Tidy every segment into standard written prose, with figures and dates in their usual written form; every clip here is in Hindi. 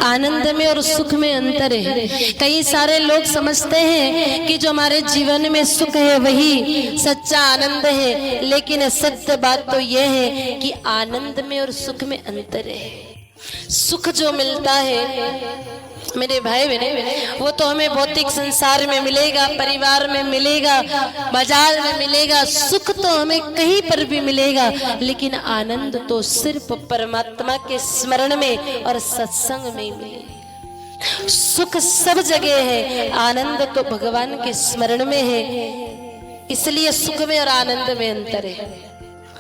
आनंद में और सुख में अंतर है। कई सारे लोग समझते हैं कि जो हमारे जीवन में सुख है वही सच्चा आनंद है, लेकिन सत्य बात तो यह है कि आनंद में और सुख में अंतर है। सुख जो मिलता है मेरे भाई बहने, वो तो हमें भौतिक संसार में मिलेगा, परिवार में मिलेगा, बाजार में मिलेगा। सुख तो हमें कहीं पर भी मिलेगा, लेकिन आनंद तो सिर्फ परमात्मा के स्मरण में और सत्संग में मिलेगा। सुख सब जगह है, आनंद तो भगवान के स्मरण में है। इसलिए सुख में और आनंद में अंतर है।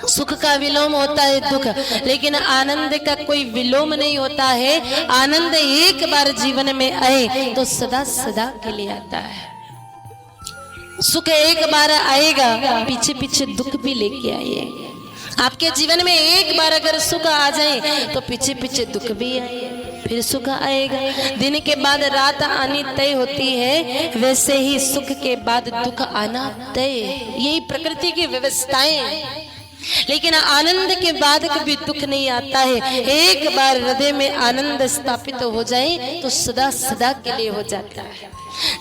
सुख का विलोम होता है दुख, लेकिन आनंद का कोई विलोम नहीं होता है। आनंद एक बार जीवन में आए तो सदा सदा के लिए आता है। सुख एक बार आएगा, पीछे पीछे दुख भी लेके आएगा। आपके जीवन में एक बार अगर सुख आ जाए तो पीछे पीछे दुख भी आए, फिर सुख आएगा। दिन के बाद रात आनी तय होती है, वैसे ही सुख के बाद दुख आना तय। यही प्रकृति की व्यवस्थाएं। लेकिन आनंद के बाद कभी दुख नहीं आता है। एक बार हृदय में आनंद स्थापित हो जाए तो सदा सदा के लिए हो जाता है।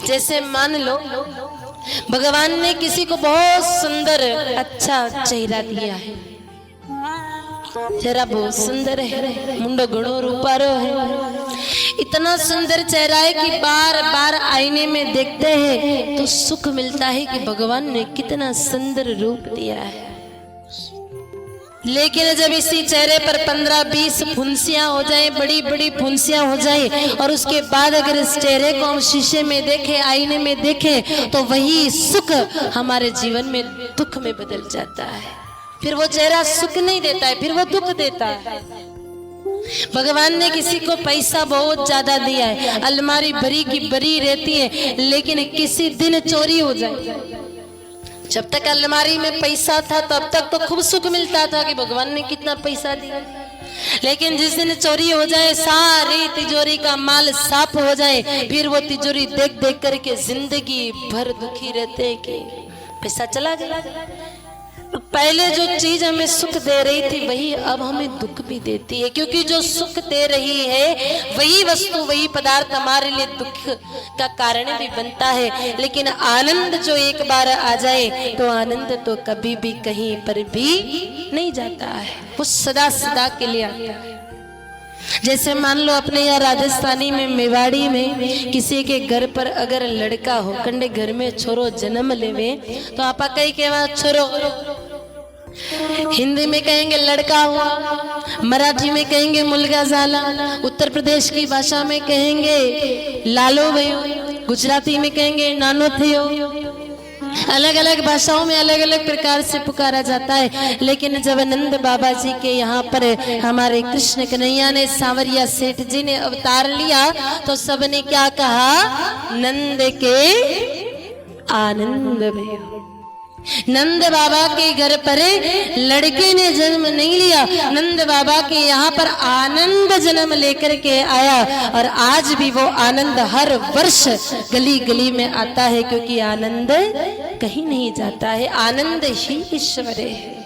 जैसे मान लो भगवान ने किसी को बहुत सुंदर अच्छा चेहरा दिया है, चेहरा बहुत सुंदर है, मुंडो घणो रूपारो है, इतना सुंदर चेहरा है कि बार बार आईने में देखते हैं तो सुख मिलता है कि भगवान ने कितना सुंदर रूप दिया है। लेकिन जब इसी चेहरे पर 15-20 फुंसियां हो जाए, बड़ी बड़ी फुंसियां हो जाए, और उसके बाद अगर इस चेहरे को हम शीशे में देखें, आईने में देखें, तो वही सुख हमारे जीवन में दुख में बदल जाता है। फिर वो चेहरा सुख नहीं देता है, फिर वो दुख देता है। भगवान ने किसी को पैसा बहुत ज्यादा दिया है, अलमारी भरी की भरी रहती है, लेकिन किसी दिन चोरी हो जाए। जब तक अलमारी में पैसा था तब तक तो खूब सुख मिलता था कि भगवान ने कितना पैसा दिया, लेकिन जिस दिन चोरी हो जाए, सारी तिजोरी का माल साफ हो जाए, फिर वो तिजोरी देख देख करके जिंदगी भर दुखी रहते हैं कि पैसा चला गया। पहले जो चीज हमें सुख दे रही थी वही अब हमें दुख भी देती है, क्योंकि जो सुख दे रही है वही वस्तु, वही पदार्थ हमारे लिए दुख का कारण भी बनता है। लेकिन आनंद जो एक बार आ जाए तो आनंद तो कभी भी कहीं पर भी नहीं जाता है, वो सदा सदा के लिए आता है। जैसे मान लो अपने यहाँ राजस्थानी में, मेवाड़ी में किसी के घर पर अगर लड़का हो, कंडे घर में छोरो जन्म लेवे, तो आपा कई कहवा छोरो, हिंदी में कहेंगे लड़का हुआ, मराठी में कहेंगे मुलगा झाला, उत्तर प्रदेश की भाषा में कहेंगे लालो भयो, गुजराती में कहेंगे नानो थियो। अलग अलग भाषाओं में अलग अलग प्रकार से पुकारा जाता है। लेकिन जब नंद बाबा जी के यहाँ पर हमारे कृष्ण कन्हैया ने, सांवरिया सेठ जी ने अवतार लिया, तो सबने क्या कहा? नंद के आनंद भयो। नंद बाबा के घर पर लड़के ने जन्म नहीं लिया, नंद बाबा के यहाँ पर आनंद जन्म लेकर के आया, और आज भी वो आनंद हर वर्ष गली गली में आता है, क्योंकि आनंद कहीं नहीं जाता है, आनंद ही ईश्वर है।